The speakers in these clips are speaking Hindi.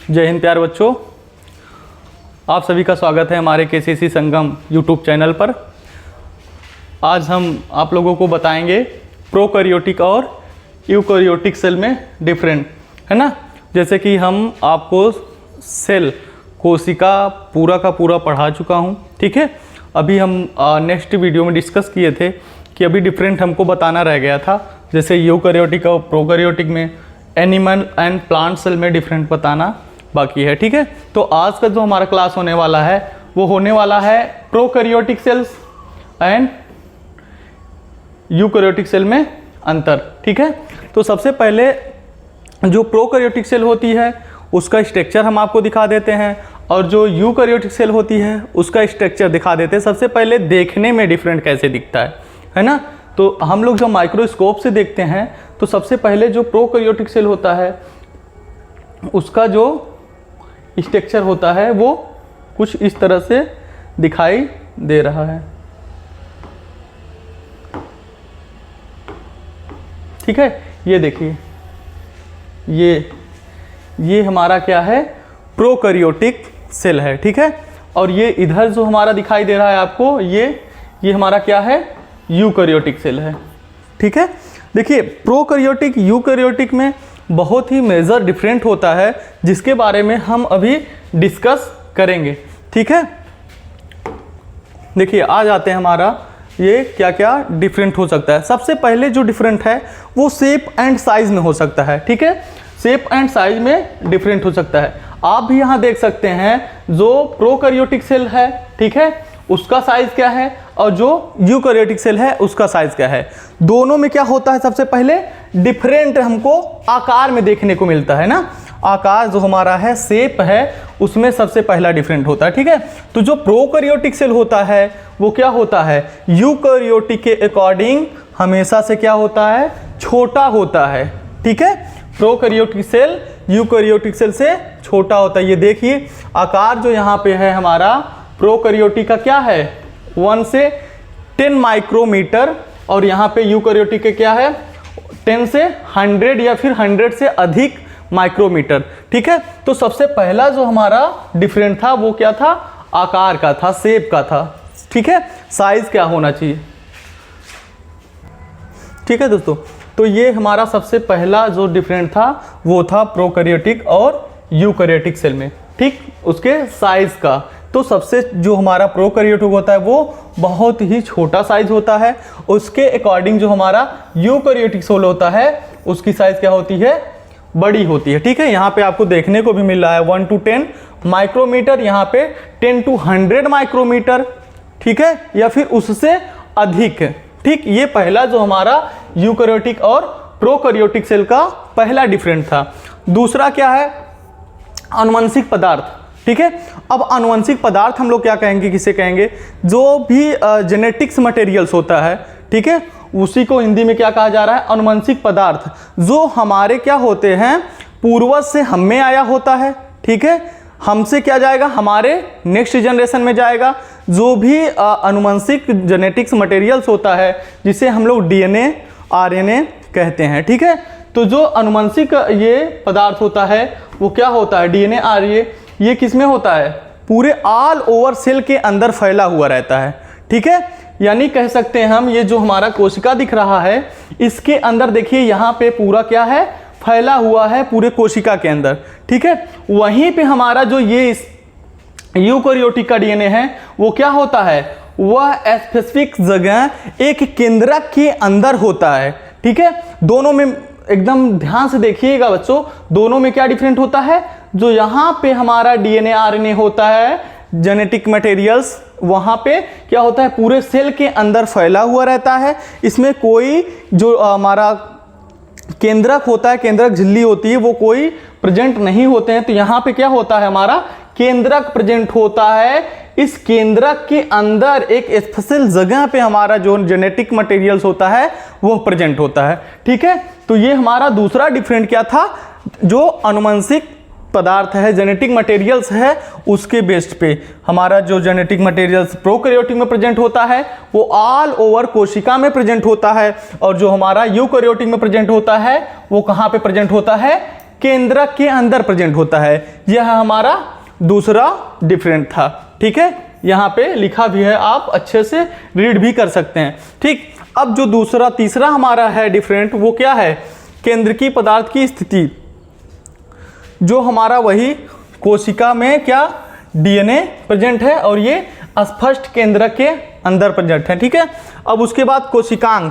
जय हिंद प्यारे बच्चों, आप सभी का स्वागत है हमारे केसीसी संगम यूट्यूब चैनल पर। आज हम आप लोगों को बताएंगे प्रोकैरियोटिक और यूकैरियोटिक सेल में डिफरेंट, है ना। जैसे कि हम आपको सेल कोशिका पूरा का पूरा पढ़ा चुका हूँ, ठीक है। अभी हम नेक्स्ट वीडियो में डिस्कस किए थे कि अभी डिफरेंट हमको बताना रह गया था। जैसे यूकैरियोटिक और प्रोकैरियोटिक में, एनिमल एंड प्लांट सेल में डिफरेंट बताना बाकी है, ठीक है। तो आज का जो हमारा क्लास होने वाला है वो होने वाला है prokaryotic cells and eukaryotic cell में अंतर, ठीक है। तो सबसे पहले जो प्रोकैरियोटिक सेल होती है उसका स्ट्रक्चर हम आपको दिखा देते हैं, और जो यूकैरियोटिक सेल होती है उसका स्ट्रक्चर दिखा देते हैं। सबसे पहले देखने में डिफरेंट कैसे दिखता है ना। तो हम लोग जब माइक्रोस्कोप से देखते हैं तो सबसे पहले जो प्रोकैरियोटिक सेल होता है उसका जो स्ट्रक्चर होता है वो कुछ इस तरह से दिखाई दे रहा है, ठीक है। ये देखिए, ये हमारा क्या है, प्रोकैरियोटिक सेल है, ठीक है। और ये इधर जो हमारा दिखाई दे रहा है आपको, ये हमारा क्या है, यूकैरियोटिक सेल है, ठीक है। देखिए, प्रोकैरियोटिक यूकैरियोटिक में बहुत ही मेजर डिफरेंट होता है, जिसके बारे में हम अभी डिस्कस करेंगे, ठीक है। देखिए, आ जाते हैं हमारा ये क्या क्या डिफरेंट हो सकता है। सबसे पहले जो डिफरेंट है वो शेप एंड साइज में हो सकता है, ठीक है। शेप एंड साइज में डिफरेंट हो सकता है। आप भी यहाँ देख सकते हैं जो प्रोकैरियोटिक सेल है, ठीक है, उसका साइज क्या है, और जो यूकैरियोटिक सेल है उसका साइज क्या है। दोनों में क्या होता है, सबसे पहले डिफरेंट हमको आकार में देखने को मिलता है ना। आकार जो हमारा है, शेप है, उसमें सबसे पहला डिफरेंट होता है, ठीक है। तो जो प्रोकैरियोटिक सेल होता है वो क्या होता है, यूकैरियोटिक के अकॉर्डिंग हमेशा से क्या होता है, छोटा होता है, ठीक है। प्रोकैरियोटिक सेल यूकैरियोटिक सेल से छोटा होता है। ये देखिए आकार जो यहाँ पे है हमारा प्रोकैरियोटिक का क्या है, 1 से 10 माइक्रोमीटर, और यहाँ पे यूकैरियोटिक के क्या है, 10 से 100 या फिर 100 से अधिक माइक्रोमीटर, ठीक है। तो सबसे पहला जो हमारा डिफरेंट था वो क्या था, आकार का था, शेप का था, ठीक है। साइज क्या होना चाहिए, ठीक है दोस्तों। तो ये हमारा सबसे पहला जो डिफरेंट था वो था प्रोकैरियोटिक और यूकैरियोटिक सेल में, ठीक, उसके साइज का। तो सबसे जो हमारा प्रोकैरियोटिक होता है वो बहुत ही छोटा साइज होता है, उसके अकॉर्डिंग जो हमारा यूकैरियोटिक सेल होता है उसकी साइज क्या होती है, बड़ी होती है, ठीक है। यहाँ पे आपको देखने को भी मिल रहा है 1 to 10 माइक्रोमीटर, यहाँ पे 10 to 100 माइक्रोमीटर, ठीक है, या फिर उससे अधिक, ठीक। ये पहला जो हमारा यूकैरियोटिक और प्रोकैरियोटिक सेल का पहला डिफरेंट था। दूसरा क्या है, आनुवंशिक पदार्थ, ठीक है। अब आनुवंशिक पदार्थ हम लोग क्या कहेंगे, किसे कहेंगे, जो भी जेनेटिक्स मटेरियल्स होता है, ठीक है, उसी को हिंदी में क्या कहा जा रहा है, आनुवंशिक पदार्थ, जो हमारे क्या होते हैं, पूर्वज से हम में आया होता है, ठीक है, हमसे क्या जाएगा, हमारे नेक्स्ट जनरेशन में जाएगा। जो भी आनुवंशिक जेनेटिक्स मटेरियल्स होता है जिसे हम लोग DNA RNA कहते हैं, ठीक है। तो जो आनुवंशिक ये पदार्थ होता है वो क्या होता है, DNA RNA, ये किस में होता है, पूरे ऑल ओवर सेल के अंदर फैला हुआ रहता है, ठीक है। यानी कह सकते हैं हम, ये जो हमारा कोशिका दिख रहा है इसके अंदर देखिए यहाँ पे पूरा क्या है, फैला हुआ है पूरे कोशिका के अंदर, ठीक है। वहीं पे हमारा जो ये यूकैरियोटिक का DNA है वो क्या होता है, वह स्पेसिफिक जगह एक केंद्रक के अंदर होता है, ठीक है। दोनों में एकदम ध्यान से देखिएगा बच्चों, दोनों में क्या डिफरेंट होता है, जो यहाँ पे हमारा DNA RNA होता है जेनेटिक मटेरियल्स, वहाँ पे क्या होता है, पूरे सेल के अंदर फैला हुआ रहता है। इसमें कोई जो हमारा केंद्रक होता है, केंद्रक झिल्ली होती है, वो कोई प्रेजेंट नहीं होते हैं। तो यहाँ पे क्या होता है, हमारा केंद्रक प्रेजेंट होता है। इस केंद्रक के अंदर एक स्पेशल जगह पे हमारा जो जेनेटिक मटेरियल्स होता है वो प्रेजेंट होता है, ठीक है। तो ये हमारा दूसरा डिफरेंट क्या था, जो आनुवंशिक पदार्थ है, जेनेटिक मटेरियल्स है, उसके बेस्ड पे हमारा जो जेनेटिक मटेरियल्स प्रोकैरियोटिक में प्रेजेंट होता है वो ऑल ओवर कोशिका में प्रेजेंट होता है, और जो हमारा यूकैरियोटिक में प्रेजेंट होता है वो कहाँ पे प्रेजेंट होता है, केंद्रक के अंदर प्रेजेंट होता है। यह हमारा दूसरा डिफरेंट था। ठीक है, यहाँ पे लिखा भी है, आप अच्छे से रीड भी कर सकते हैं। ठीक, अब जो तीसरा हमारा है डिफरेंट, वो क्या है? केंद्रकीय पदार्थ की स्थिति, जो हमारा वही कोशिका में क्या डीएनए प्रेजेंट है और ये अस्पष्ट केंद्रक के अंदर प्रेजेंट है। ठीक है, अब उसके बाद कोशिकांग।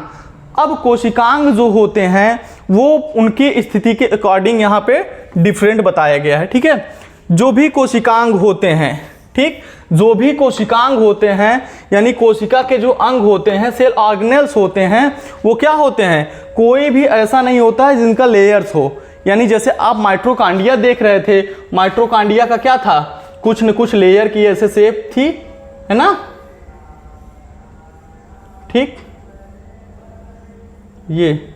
अब कोशिकांग जो होते हैं वो उनकी स्थिति के अकॉर्डिंग यहाँ पे डिफरेंट बताया गया है। ठीक है, जो भी कोशिकांग होते हैं, ठीक, जो भी कोशिकांग होते हैं यानी कोशिका के जो अंग होते हैं, सेल ऑर्गेनेल्स होते हैं, वो क्या होते हैं? कोई भी ऐसा नहीं होता है जिनका लेयर्स हो। यानी जैसे आप माइटोकॉन्ड्रिया देख रहे थे, माइटोकॉन्ड्रिया का क्या था? कुछ न कुछ लेयर की ऐसे शेप थी, है ना? ठीक, ये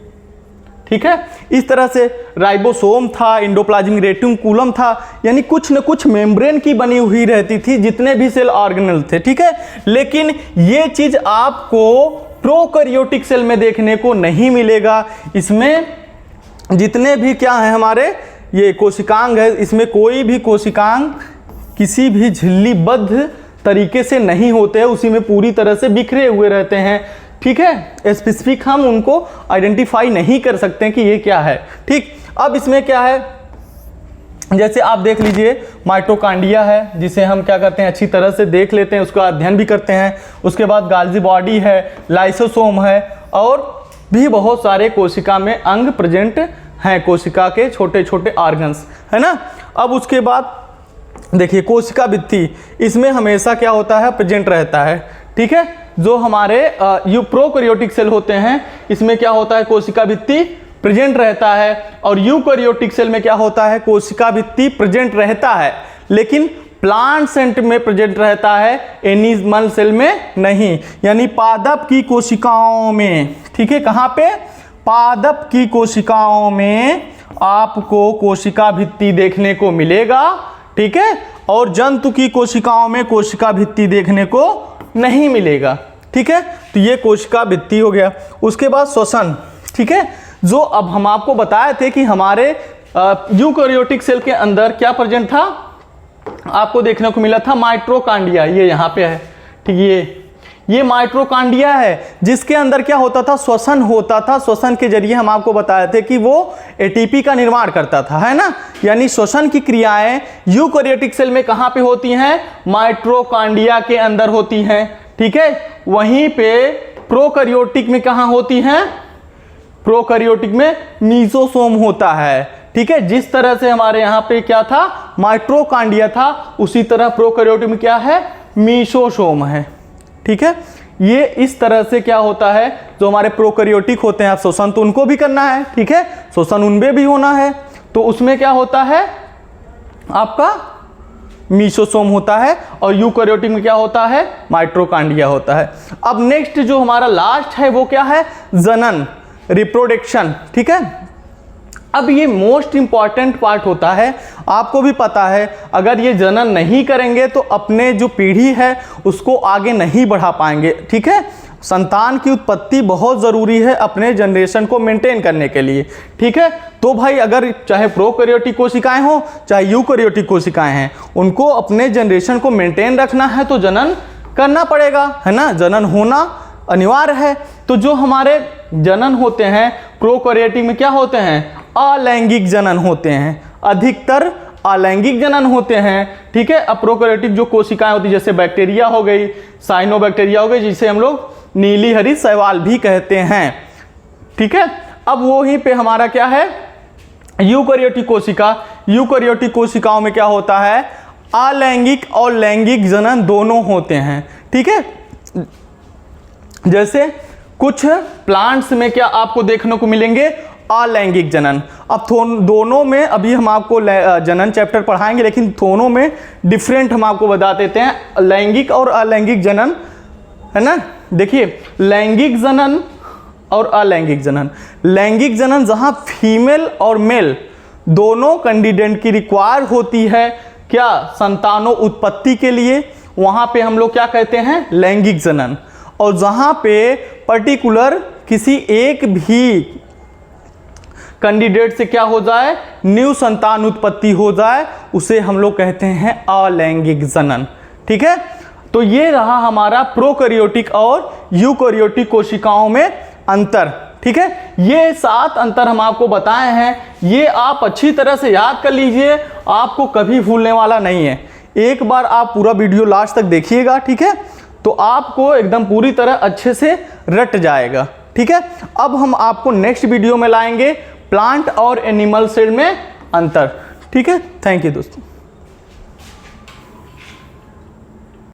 ठीक है, इस तरह से राइबोसोम था, एंडोप्लाज्मिक रेटिकुलम था, यानी कुछ न कुछ मेम्ब्रेन की बनी हुई रहती थी जितने भी सेल ऑर्गेनल थे। ठीक है, लेकिन ये चीज आपको प्रोकैरियोटिक सेल में देखने को नहीं मिलेगा। इसमें जितने भी क्या है हमारे ये कोशिकांग है, इसमें कोई भी कोशिकांग किसी भी झिल्लीबद्ध तरीके से नहीं होते हैं, उसी में पूरी तरह से बिखरे हुए रहते हैं। ठीक है, स्पेसिफिक हम उनको आइडेंटिफाई नहीं कर सकते हैं कि ये क्या है। ठीक, अब इसमें क्या है, जैसे आप देख लीजिए माइटोकॉन्ड्रिया है, जिसे हम क्या करते हैं अच्छी तरह से देख लेते हैं, उसका अध्ययन भी करते हैं। उसके बाद गाल्जी बॉडी है, लाइसोसोम है, और भी बहुत सारे कोशिका में अंग प्रेजेंट हैं, कोशिका के छोटे छोटे ऑर्गन्स, है ना। अब उसके बाद देखिए कोशिका भित्ति, इसमें हमेशा क्या होता है? प्रेजेंट रहता है। ठीक है, जो हमारे प्रोकैरियोटिक सेल होते हैं, इसमें क्या होता है? कोशिका भित्ति प्रेजेंट रहता है, और यूकैरियोटिक सेल में क्या होता है? कोशिका भित्ति प्रेजेंट रहता है, लेकिन प्लांट सेल में प्रेजेंट रहता है, एनिमल सेल में नहीं। यानी पादप की कोशिकाओं में, ठीक है, कहाँ पे? पादप की कोशिकाओं में आपको कोशिका भित्ति देखने को मिलेगा। ठीक है, और जंतु की कोशिकाओं में कोशिका भित्ति देखने को नहीं मिलेगा। ठीक है, तो ये कोशिका भित्ति हो गया। उसके बाद श्वसन, ठीक है, जो अब हम आपको बताए थे कि हमारे यूकैरियोटिक सेल के अंदर क्या प्रेजेंट था, आपको देखने को मिला था माइटोकॉन्ड्रिया, ये यहाँ पे है। ठीक, ये माइटोकॉन्ड्रिया है, जिसके अंदर क्या होता था? श्वसन होता था। श्वसन के जरिए हम आपको बताए थे कि वो एटीपी का निर्माण करता था, है ना। यानी श्वसन की क्रियाएं यूकैरियोटिक सेल में कहाँ पे होती हैं? माइटोकॉन्ड्रिया के अंदर होती हैं। ठीक है, वहीं पे प्रोकैरियोटिक में कहाँ होती हैं? प्रोकैरियोटिक में मीसोसोम होता है। ठीक है, जिस तरह से हमारे यहाँ पे क्या था? माइटोकॉन्ड्रिया था, उसी तरह प्रोकैरियोटिक में क्या है? मीसोसोम है। ठीक है, ये इस तरह से क्या होता है? जो हमारे प्रोकैरियोटिक होते हैं, आप श्वसन तो उनको भी करना है, ठीक है, श्वसन उनमें भी होना है, तो उसमें क्या होता है? आपका मीसोसोम होता है, और यूकैरियोटिक में क्या होता है? माइटोकॉन्ड्रिया होता है। अब नेक्स्ट जो हमारा लास्ट है वो क्या है? जनन, रिप्रोडक्शन। ठीक है, अब ये मोस्ट इंपॉर्टेंट पार्ट होता है। आपको भी पता है, अगर ये जनन नहीं करेंगे तो अपने जो पीढ़ी है उसको आगे नहीं बढ़ा पाएंगे। ठीक है, संतान की उत्पत्ति बहुत ज़रूरी है अपने जनरेशन को मेंटेन करने के लिए। ठीक है, तो भाई अगर चाहे प्रोकैरियोटिक कोशिकाएं हो चाहे यूकैरियोटिक कोशिकाएं हैं, उनको अपने जनरेशन को मेंटेन रखना है तो जनन करना पड़ेगा, है ना। जनन होना अनिवार्य है। तो जो हमारे जनन होते हैं प्रोकैरियोटिक में क्या होते हैं? अलैंगिक जनन होते हैं, अधिकतर अलैंगिक जनन होते हैं। ठीक है, अब प्रोकैरियोटिक जो कोशिकाएं होती है, जैसे बैक्टीरिया हो गई, साइनोबैक्टीरिया हो गई, जिसे हम लोग नीली हरी शैवाल भी कहते हैं। ठीक है, अब वहीं पे हमारा क्या है? यूकैरियोटिक कोशिका। यूकैरियोटिक कोशिकाओं में क्या होता है? अलैंगिक और लैंगिक जनन दोनों होते हैं। ठीक है, जैसे कुछ प्लांट्स में क्या आपको देखने को मिलेंगे? अलैंगिक जनन। अब दोनों में अभी हम आपको जनन चैप्टर पढ़ाएंगे, लेकिन दोनों में डिफरेंट हम आपको बता देते हैं, लैंगिक और अलैंगिक जनन, है ना। देखिए, लैंगिक जनन और अलैंगिक जनन। लैंगिक जनन जहां फीमेल और मेल दोनों कैंडिडेट की रिक्वायर होती है क्या? संतानों उत्पत्ति के लिए, वहां पे हम लोग क्या कहते हैं? लैंगिक जनन। और जहां पे पर्टिकुलर किसी एक भी कैंडिडेट से क्या हो जाए, न्यू संतान उत्पत्ति हो जाए, उसे हम लोग कहते हैं अलैंगिक जनन। ठीक है, तो ये रहा हमारा प्रोकैरियोटिक और यूकैरियोटिक कोशिकाओं में अंतर। ठीक है, ये 7 अंतर हम आपको बताए हैं, ये आप अच्छी तरह से याद कर लीजिए, आपको कभी भूलने वाला नहीं है। एक बार आप पूरा वीडियो लास्ट तक देखिएगा, ठीक है, तो आपको एकदम पूरी तरह अच्छे से रट जाएगा। ठीक है, अब हम आपको नेक्स्ट वीडियो में लाएंगे प्लांट और एनिमल सेल में अंतर। ठीक है, थैंक यू दोस्तों।